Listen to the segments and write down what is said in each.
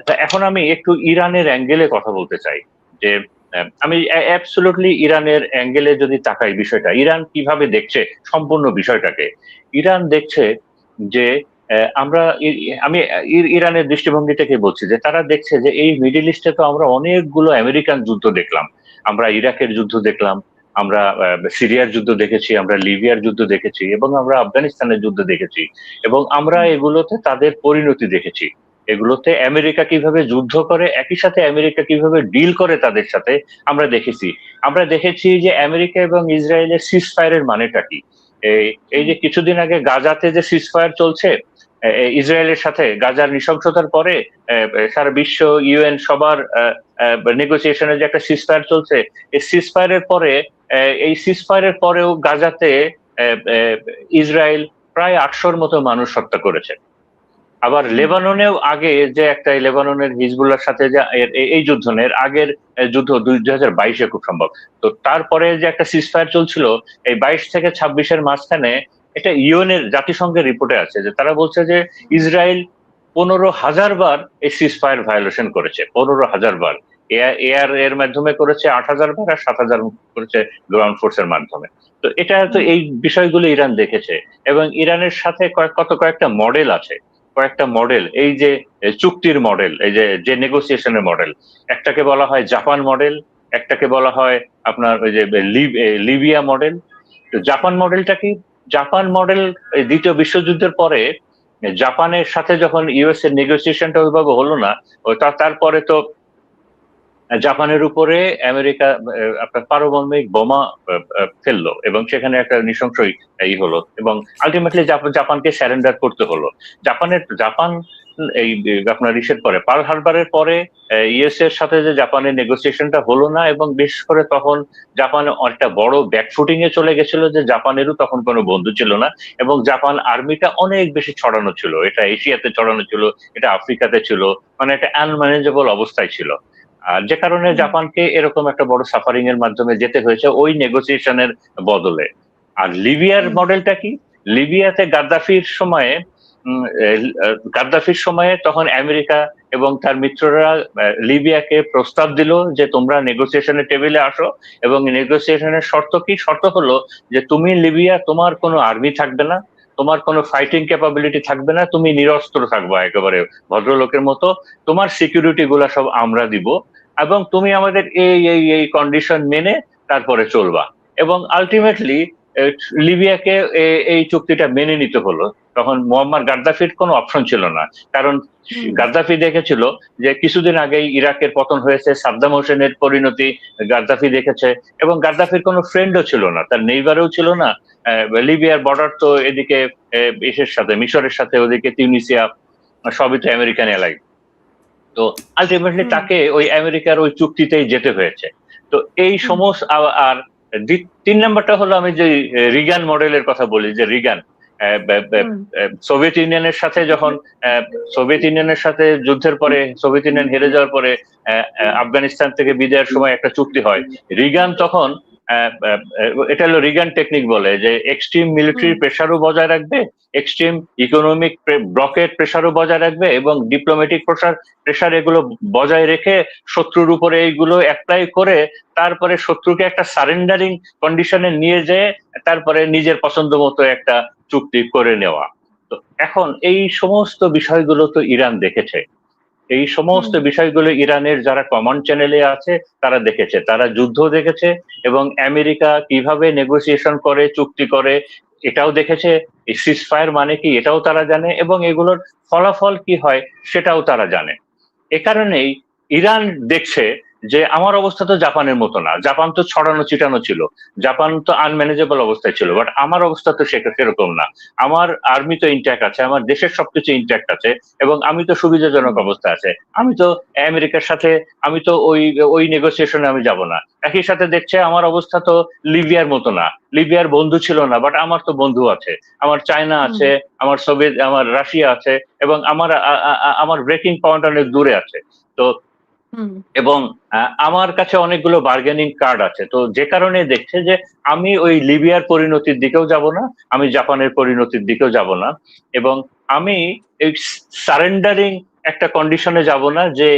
তা এখন আমি একটু ইরানের অ্যাঙ্গেলে কথা বলতে চাই যে আমি অ্যাবসলিউটলি ইরানের অ্যাঙ্গেলে যদি তাকাই বিষয়টা, ইরান কিভাবে দেখছে সম্পূর্ণ বিষয়টাকে। ইরান দেখছে যে আমরা আমি ইরানের দৃষ্টিভঙ্গি থেকে বলছি যে তারা দেখছে যে এই মিডিল ইস্টে তো আমরা অনেকগুলো আমেরিকান যুদ্ধ দেখলাম, আমরা ইরাকের যুদ্ধ দেখলাম, আমরা সিরিয়ার যুদ্ধ দেখেছি, আমরা লিবিয়ার যুদ্ধ দেখেছি, এবং আমরা আফগানিস্তানের যুদ্ধ দেখেছি, এবং আমরা হুম, এগুলোতে তাদের পরিণতি দেখেছি। এগুলোতে আমেরিকা কিভাবে যুদ্ধ করে, একই সাথে আমেরিকা কিভাবে ডিল করে তাদের সাথে আমরা দেখেছি। আমরা দেখেছি যে আমেরিকা এবং ইসরায়েলের সিজ ফায়ারের মানেটা কি। এই এই হুম, যে কিছুদিন আগে গাজাতে যে সিজ ফায়ার চলছে, ইসরায়েলের সাথে গাজার নৃশংসতার পরে সারা বিশ্ব, ইউএন সবার নেগোসিয়েশনের যে একটা সিজ ফায়ার চলছে, এই সিজ ফায়ারের পরে এই সিজ ফায়ারের পরেও গাজাতে আহ, আহ, ইসরায়েল প্রায় 800-র মতো মানুষ হত্যা করেছে। আবার হুম, লেবাননেও আগে যে একটা, লেবাননের হিজবুল্লাহর সাথে যে এই যুদ্ধ নেই, এর আগের যুদ্ধ 2022-এ খুব সম্ভব। তো তারপরে যে একটা সিজফায়ার চলছিল এই 22 থেকে 26-এর মাঝখানে, এটা ইউএনের জাতিসংঘের রিপোর্টে আছে যে তারা বলছে যে ইসরায়েল 15,000 বার এই সিজফায়ার ভায়োলেশন করেছে, 15,000 বার। এয়ার এর মাধ্যমে করেছে 8,000 বার, আর 7,000 করেছে গ্রাউন্ড ফোর্সের মাধ্যমে। তো এটা তো হুম, এই বিষয়গুলো ইরান দেখেছে। এবং ইরানের সাথে কয়েকটা মডেল আছে, কয়েকটা মডেল, এই যে চুক্তির মডেল, এই যে যে নেগোসিয়েশনের মডেল, একটাকে বলা হয় জাপান মডেল, একটাকে বলা হয় আপনার ওই যে লিবিয়া মডেল। তো জাপান মডেলটা কি? জাপান মডেল দ্বিতীয় বিশ্বযুদ্ধের পরে জাপানের সাথে যখন ইউএস এর নেগোসিয়েশনটা ওইভাবে হলো না, তারপরে তো জাপানের উপরে আমেরিকা আপনার পারমাণবিক বোমা ফেললো, এবং সেখানে একটা নৃশংস হলো, এবং আলটিমেটলি জাপানকে স্যারেন্ডার করতে হলো। জাপান এই আপনার ইসের পরে, পার্ল হারবারের পরে ইউএস এর সাথে যে জাপানের নেগোসিয়েশনটা হলো না, এবং বিশেষ করে তখন জাপান একটা বড় ব্যাকফুটিং এ চলে গেছিল, যে জাপানেরও তখন কোনো বন্ধু ছিল না, এবং জাপান আর্মিটা অনেক বেশি ছড়ানো ছিল, এটা এশিয়াতে ছড়ানো ছিল, এটা আফ্রিকাতে ছিল, মানে একটা আনম্যানেজেবল অবস্থায় ছিল। আর যে কারণে হুম, জাপানকে এরকম একটা বড় সাফারিং এর মাধ্যমে যেতে হয়েছে ওই নেগোসিয়েশনের বদলে। আর লিবিয়ার হুম, মডেলটা কি? লিবিয়াতে গাদ্দাফির সময়ে গাদ্দাফির সময়ে তখন আমেরিকা এবং তার মিত্ররা লিবিয়াকে প্রস্তাব দিল যে তোমরা নেগোসিয়েশনের টেবিলে আসো, এবং নেগোসিয়েশনের শর্ত কি? শর্ত হলো যে তুমি লিবিয়া, তোমার কোনো আর্মি থাকবে না, তোমার কোনো ফাইটিং ক্যাপাবিলিটি থাকবে না, তুমি নিরস্ত্র থাকবে একেবারে ভদ্রলোকের মতো, তোমার সিকিউরিটি গুলা সব আমরা দিব, এবং তুমি আমাদের এই কন্ডিশন মেনে তারপরে চলবা। এবং আলটিমেটলি লিবিয়াকে এই চুক্তিটা মেনে নিতে হলো। তখন মোহাম্মদ গাদ্দাফির কোনো অপশন ছিল না, কারণ হুম, গাদ্দাফি দেখেছিল যে কিছুদিন আগেই ইরাকের পতন হয়েছে, সাদ্দাম হোসেনের পরিণতি গাদ্দাফি দেখেছে, এবং গাদ্দাফির কোনো ফ্রেন্ডও ছিল না, তার নেইবারও ছিল না। লিবিয়ার বর্ডার তো এদিকে ইসের সাথে, মিশরের সাথে, ওদিকে তিউনিসিয়া, সবই তো আমেরিকান এলাই। তো আলটিমেটলি হুম, তাকে ওই আমেরিকার ওই চুক্তিতেই যেতে হয়েছে। তো এই হুম, সমস্ত আর 3 নাম্বারটা হলো, আমি যে রিগান মডেলের কথা বলি, যে রিগান হুম, সোভিয়েত ইউনিয়নের সাথে যখন সোভিয়েত ইউনিয়নের সাথে যুদ্ধের পরে, সোভিয়েত ইউনিয়ন হেরে যাওয়ার পরে আফগানিস্তান থেকে বিদায়ের সময় একটা চুক্তি হয়। রিগান তখন এটা হলো রিগান টেকনিক বলে, যে এক্সট্রিম মিলিটারি হুম, প্রেশারও বজায় রাখবে, এক্সট্রিম ইকোনমিক ব্লকেট প্রেশারও বজায় রাখবে, এবং ডিপ্লোম্যাটিক প্রেশার এগুলো বজায় রেখে শত্রুর উপরে এইগুলো অ্যাপ্লাই করে তারপরে শত্রুকে একটা সারেন্ডারিং কন্ডিশনে নিয়ে যেয়ে তারপরে নিজের পছন্দ মতো একটা চুক্তি করে নেওয়া। তো এখন এই সমস্ত বিষয়গুলো তো ইরান দেখেছে, এই সমস্ত হুম, বিষয়গুলো ইরানের যারা কমান্ড চ্যানেলে আছে তারা দেখেছে, তারা যুদ্ধ দেখেছে, এবং আমেরিকা কিভাবে নেগোসিয়েশন করে, চুক্তি করে, এটাও দেখেছে। এই সিজফায়ার মানে কি এটাও তারা জানে, এবং এগুলোর ফলাফল কি হয় সেটাও তারা জানে। এ কারণেই ইরান দেখছে যে আমার অবস্থা তো জাপানের মতো না, জাপান তো ছড়ানো ছিটানো ছিল, জাপান তো আনম্যানেজেবল অবস্থায় ছিল, বাট আমার অবস্থা তো সেরকম না। আমার আর্মি তো ইন্ট্যাক্ট আছে, আমার দেশের সবকিছু ইন্ট্যাক্ট আছে, এবং আমি তো সুবিধাজনক হুম, অবস্থা আছে। আমি তো আমেরিকার সাথে, আমি তো ওই নেগোসিয়েশনে আমি যাব না। একই সাথে দেখছে আমার অবস্থা তো লিবিয়ার মতো না, লিবিয়ার বন্ধু ছিল না, বাট আমার তো বন্ধু আছে, আমার চায়না হুম, আছে, আমার সোভিয়েত, আমার রাশিয়া আছে, এবং আমার ব্রেকিং পয়েন্ট অনেক দূরে আছে। তো হুম, এবং আমার কাছে অনেকগুলো বার্গেনিং কার্ড আছে, তো যে কারণে দেখছে যে আমি ওই লিবিয়ার পরিণতির দিকেও যাব না, আমি জাপানের পরিণতির দিকেও যাব না, এবং আমি এই সারেন্ডারিং একটা কন্ডিশনে যাব না যে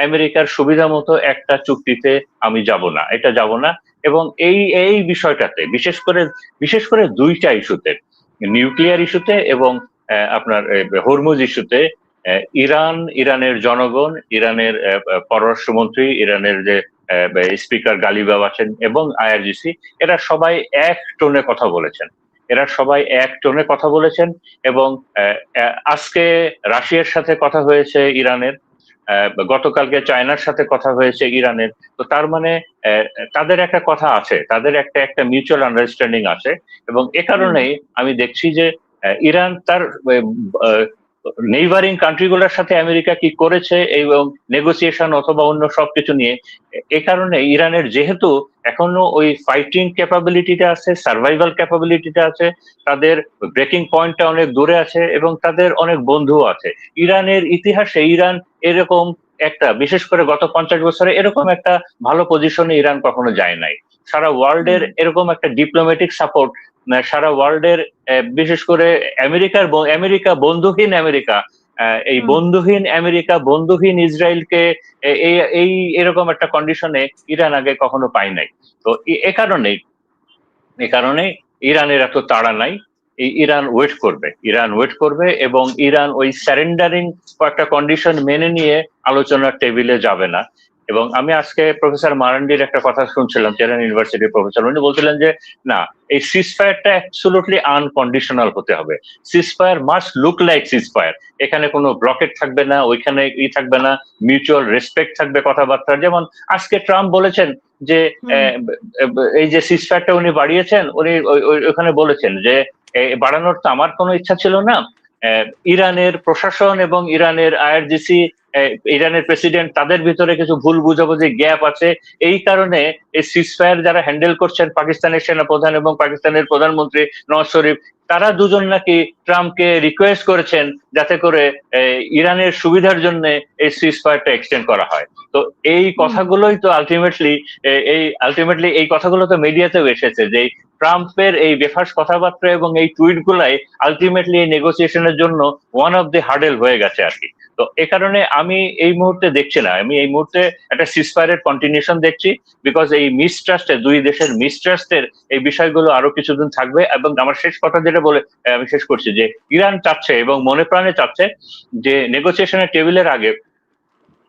আমেরিকার সুবিধা মতো একটা চুক্তিতে আমি যাব না, এটা যাব না। এবং এই এই বিষয়টাতে বিশেষ করে দুইটা ইস্যুতে, নিউক্লিয়ার ইস্যুতে এবং আপনার হরমুজ ইস্যুতে, ইরানের জনগণ, ইরানের পররাষ্ট্রমন্ত্রী, ইরানের যে স্পিকার গালিবাব আছেন এবং আইআরজিসি, এরা সবাই এক টোনে কথা বলেছেন। এরা সবাই এক টোনে কথা বলেছেন। এবং আজকে রাশিয়ার সাথে কথা হয়েছে ইরানের, গতকালকে চায়নার সাথে কথা হয়েছে ইরানের। তো তার মানে তাদের একটা কথা আছে, তাদের একটা একটা মিউচুয়াল আন্ডারস্ট্যান্ডিং আছে। এবং এ কারণেই আমি দেখছি যে ইরান তার নেইবারিং কান্ট্রিগুলোর সাথে আমেরিকা কি করেছে এবং নেগোসিয়েশন অথবা অন্য সবকিছু নিয়ে, এ কারণে ইরানের যেহেতু এখনো ওই ফাইটিং ক্যাপাবিলিটিটা আছে, সার্ভাইভাল ক্যাপাবিলিটিটা আছে, তাদের ব্রেকিং পয়েন্টটা অনেক দূরে আছে এবং তাদের অনেক বন্ধু আছে। ইরানের ইতিহাসে ইরান এরকম একটা, বিশেষ করে গত 50 বছরে এরকম একটা ভালো পজিশনে ইরান কখনো যায় নাই। সারা ওয়ার্ল্ডের এরকম একটা ডিপ্লোম্যাটিক সাপোর্ট, সারা ওয়ার্ল্ডের বিশেষ করে আমেরিকা বন্ধুহীন আমেরিকা, এই বন্ধুহীন আমেরিকা বন্ধুহীন ইসরায়েলকে এই এই এরকম একটা কন্ডিশনে ইরান আগে কখনো পায় নাই। তো এ কারণে ইরানের এত তাড়া নাই। ইরান ওয়েট করবে এবং ইরান ওই স্যারেন্ডারিং একটা কন্ডিশন মেনে নিয়ে আলোচনার টেবিলে যাবে না। এবং আমি আজকে প্রফেসর মারান্ডির একটা কথা শুনছিলাম, তেহরান ইউনিভার্সিটির প্রফেসর, উনি বলছিলেন যে না, এই সিজফায়ারটা অ্যাবসলিউটলি আনকন্ডিশনাল হতে হবে। Ceasefire must look like ceasefire. এখানে কোনো ব্লকেট থাকবে না, ওইখানে থাকবে না, মিউচুয়াল রেসপেক্ট থাকবে কথাবার্তা। যেমন আজকে ট্রাম্প বলেছেন যে এই যে সিজফায়ারটা উনি বাড়িয়েছেন, উনি ওখানে বলেছেন যে বাড়ানোর তো আমার কোনো ইচ্ছা ছিল না। ইরানের প্রশাসন এবং ইরানের আইআরজিসি, ইরানের প্রেসিডেন্ট, তাদের ভিতরে কিছু ভুল বুঝাবুঝি গ্যাপ আছে। এই কারণে এই সিজফায়ার যারা হ্যান্ডেল করছেন, পাকিস্তানের সেনাপ্রধান এবং পাকিস্তানের প্রধানমন্ত্রী নওয়াজ শরীফ, তারা দুজন নাকি ট্রাম্পকে রিকোয়েস্ট করেছেন যাতে করে ইরানের সুবিধার জন্য এই সিজফায়ারটা এক্সটেন্ড করা হয়। তো এই কথাগুলোই তো আলটিমেটলি এই কথাগুলো তো মিডিয়াতেও এসেছে যে ট্রাম্পের এই বেফাস কথাবার্তা এবং এই টুইট গুলাই আলটিমেটলি এই নেগোসিয়েশনের জন্য ওয়ান অফ দি হার্ডেল হয়ে গেছে আর কি। তো এ কারণে আমি এই মুহূর্তে দেখছি না, আমি এই মুহূর্তে একটা সিজফায়ারের কন্টিনিউশন দেখছি। বিকজ এই মিসট্রাস্টের, দুই দেশের মিসট্রাস্টের এই বিষয়গুলো আরো কিছুদিন থাকবে। এবং আমার শেষ কথা যেটা বলে আমি শেষ করছি, যে ইরান চাচ্ছে এবং মনে প্রাণে চাচ্ছে যে নেগোসিয়েশনের টেবিলের আগে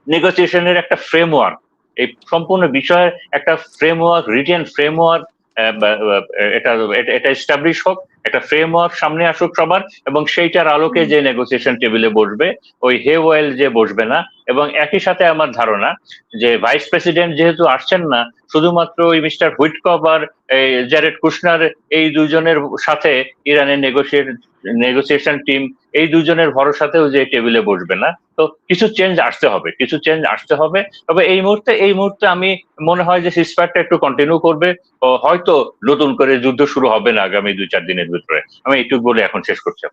নেগোসিয়েশনের একটা ফ্রেমওয়ার্ক, এই সম্পূর্ণ বিষয়ের একটা ফ্রেমওয়ার্ক, রিটেন ফ্রেমওয়ার্ক এটা এটা এস্টাবলিশ হোক, একটা ফ্রেমওয়ার্ক সামনে আসুক সবার, এবং সেইটার আলোকে যে নেগোসিয়েশন টেবিলে বসবে, ওই হে ওয়েল যে বসবে না। এবং একই সাথে আমার ধারণা যে ভাইস প্রেসিডেন্ট যেহেতু আসছেন না, শুধুমাত্র ওই মিস্টার হুইটকপ আর জ্যারেড কুশনার, এই দুজনের সাথে ইরানের নেগোসিয়েশন টিম, এই দুজনের ভরসাতেও যে টেবিলে বসবে না। তো কিছু চেঞ্জ আসতে হবে। তবে এই মুহূর্তে আমি মনে হয় যে সিজফায়ারটা একটু কন্টিনিউ করবে। হয়তো নতুন করে যুদ্ধ শুরু হবে না আগামী 2-4 দিনের ভিতরে। আমি এইটুকু বলে এখন শেষ করছি।